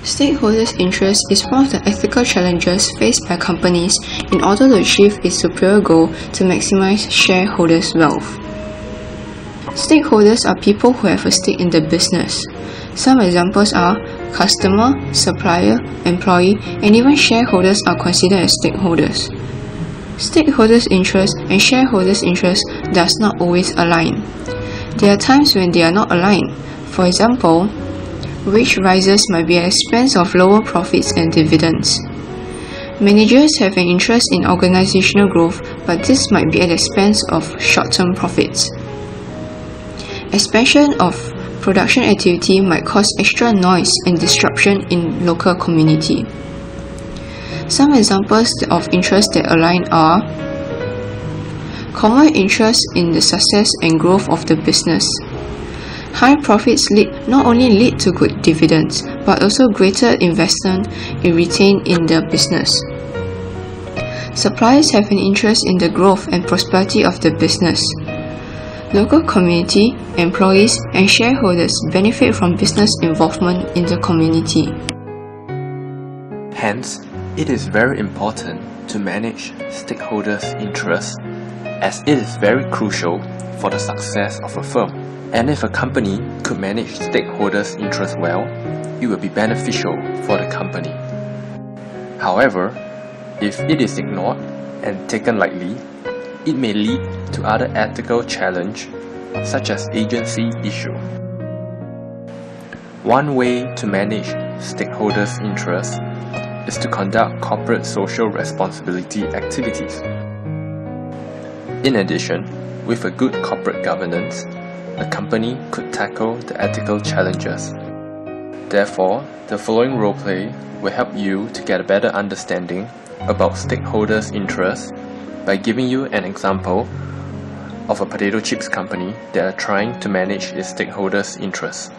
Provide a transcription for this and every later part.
Stakeholders' interest is one of the ethical challenges faced by companies in order to achieve its superior goal to maximize shareholders' wealth. Stakeholders are people who have a stake in the business. Some examples are customer, supplier, employee, and even shareholders are considered as stakeholders. Stakeholders' interest and shareholders' interest does not always align. There are times when they are not aligned. For example, wage rises might be at the expense of lower profits and dividends. Managers have an interest in organizational growth, but this might be at the expense of short-term profits. Expansion of production activity might cause extra noise and disruption in local community. Some examples of interests that align are common interest in the success and growth of the business. High profits not only lead to good dividends, but also greater investment is retained in the business. Suppliers have an interest in the growth and prosperity of the business. Local community, employees, and shareholders benefit from business involvement in the community. Hence, it is very important to manage stakeholders' interests, as it is very crucial for the success of a firm. And if a company could manage stakeholders' interests well, it will be beneficial for the company. However, if it is ignored and taken lightly, it may lead to other ethical challenges such as agency issue. One way to manage stakeholders' interests is to conduct corporate social responsibility activities. In addition, with a good corporate governance, the company could tackle the ethical challenges. Therefore, the following roleplay will help you to get a better understanding about stakeholders' interests by giving you an example of a potato chips company that are trying to manage its stakeholders' interests.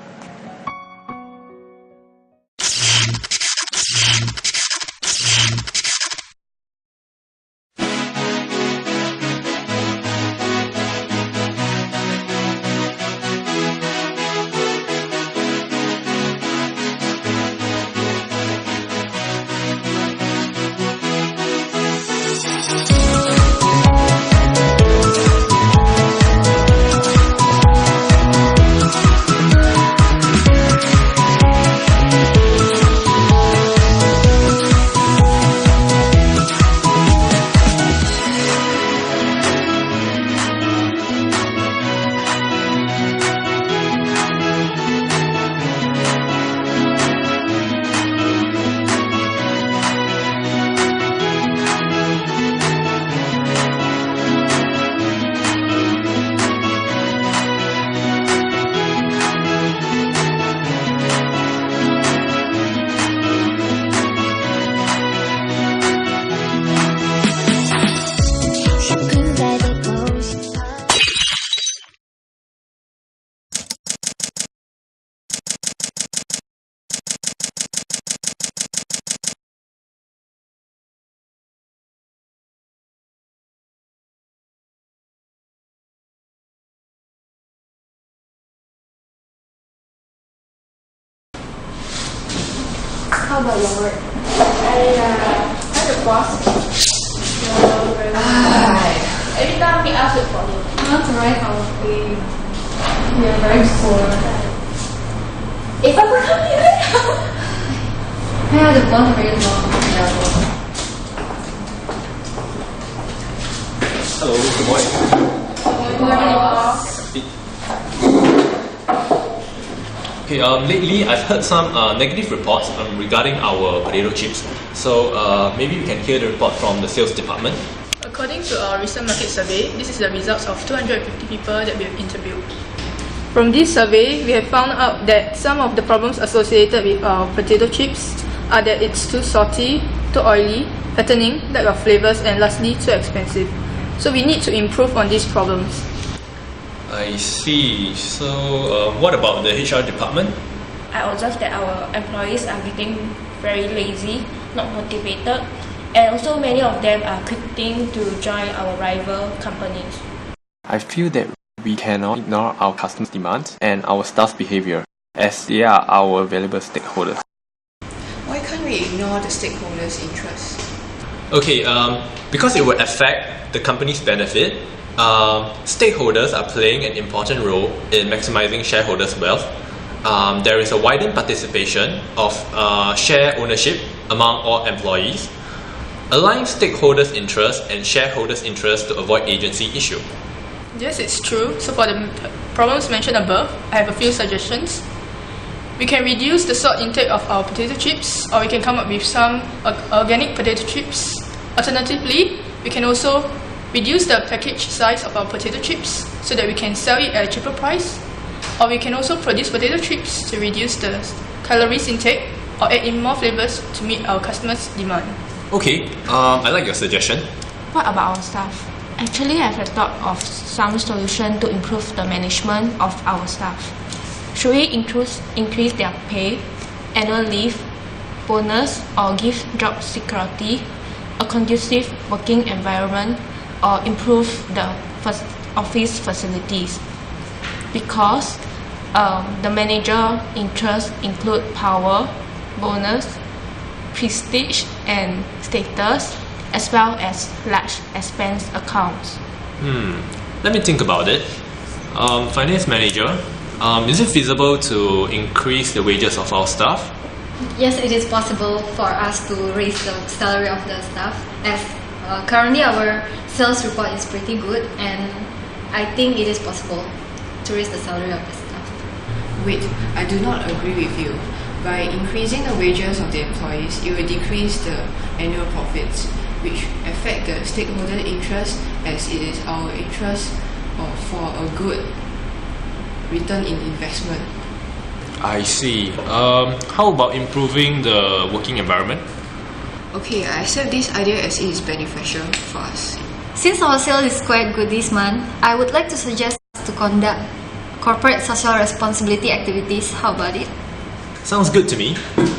How about your work? I had a boss. Every time he asks it for you. I want to write our thing. We are very poor. If I could help you right now. Yeah, the boss very long. Hello, good morning. Good morning, boss. Okay, lately I've heard some negative reports regarding our potato chips. So maybe we can hear the report from the sales department. According to our recent market survey, this is the results of 250 people that we have interviewed. From this survey, we have found out that some of the problems associated with our potato chips are that it's too salty, too oily, fattening, lack of flavors, and lastly, too expensive. So we need to improve on these problems. I see. So what about the HR department? I observed that our employees are getting very lazy, not motivated, and also many of them are quitting to join our rival companies. I feel that we cannot ignore our customers' demands and our staff's behavior, as they are our valuable stakeholders. Why can't we ignore the stakeholders' interests? Okay, because it will affect the company's benefit, stakeholders are playing an important role in maximizing shareholders' wealth. There is a widened participation of share ownership among all employees, aligning stakeholders' interests and shareholders' interests to avoid agency issue. Yes, it's true. So for the problems mentioned above, I have a few suggestions. We can reduce the salt intake of our potato chips, or we can come up with some organic potato chips. Alternatively, we can also reduce the package size of our potato chips so that we can sell it at a cheaper price. Or we can also produce potato chips to reduce the calories intake or add in more flavors to meet our customers' demand. Okay, I like your suggestion. What about our staff? Actually, I have thought of some solution to improve the management of our staff. Should we increase their pay, annual leave, bonus, or give job security, a conducive working environment, or improve the office facilities? Because the manager interests include power, bonus, prestige, and status, as well as large expense accounts. Let me think about it. Finance manager, is it feasible to increase the wages of our staff? Yes, it is possible for us to raise the salary of the staff, as currently our sales report is pretty good, and I think it is possible to raise the salary of the staff. Wait, I do not agree with you. By increasing the wages of the employees, it will decrease the annual profits, which affect the stakeholder interest, as it is our interest for a good return in investment. I see. How about improving the working environment? Okay, I accept this idea as it is beneficial for us. Since our sales is quite good this month, I would like to suggest to conduct corporate social responsibility activities. How about it? Sounds good to me.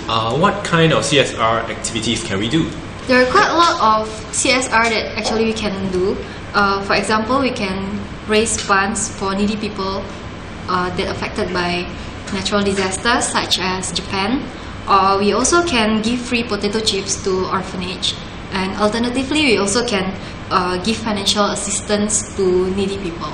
What kind of CSR activities can we do? There are quite a lot of CSR that actually we can do. For example, we can raise funds for needy people that are affected by natural disasters such as Japan, or we also can give free potato chips to orphanage, and alternatively we also can give financial assistance to needy people.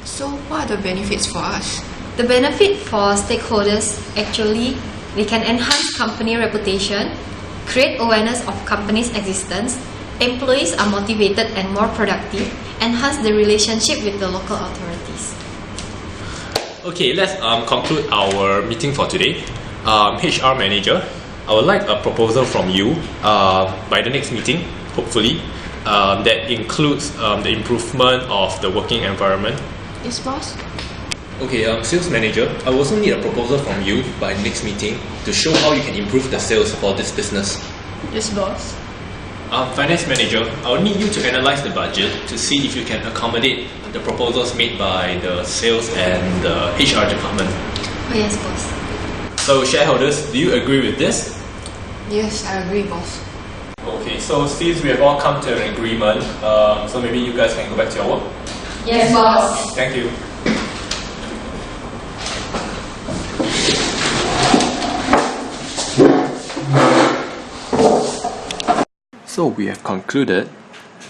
So what are the benefits for us? The benefit for stakeholders, actually, we can enhance company reputation, create awareness of company's existence, employees are motivated and more productive, enhance the relationship with the local authorities. Okay, let's conclude our meeting for today. HR manager, I would like a proposal from you by the next meeting, hopefully, that includes the improvement of the working environment. Yes, boss? Okay, sales manager, I will also need a proposal from you by next meeting to show how you can improve the sales for this business. Yes, boss. Finance manager, I will need you to analyze the budget to see if you can accommodate the proposals made by the sales and the HR department. Oh yes, boss. So shareholders, do you agree with this? Yes, I agree, boss. Okay, so since we have all come to an agreement, so maybe you guys can go back to your work. Yes, boss. Thank you. So we have concluded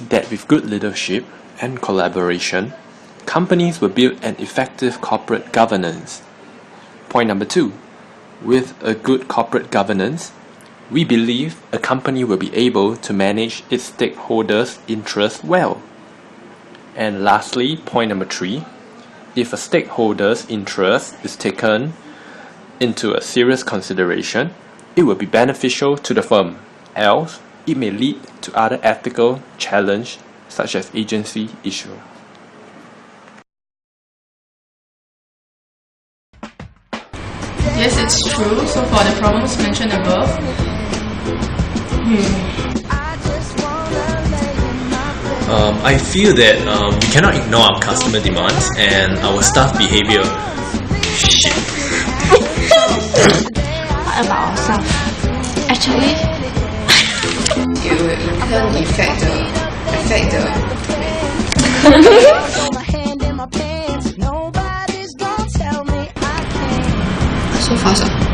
that with good leadership and collaboration, companies will build an effective corporate governance. Point number 2. With a good corporate governance, we believe a company will be able to manage its stakeholders' interests well. And lastly, point number 3. If a stakeholder's interest is taken into a serious consideration, it will be beneficial to the firm. Else, it may lead to other ethical challenge such as agency issue. Yes, it's true. So for the problems mentioned above, I feel that we cannot ignore our customer demands and our staff behavior. Shit. What about ourselves? Actually, It will in turn affect the so fast.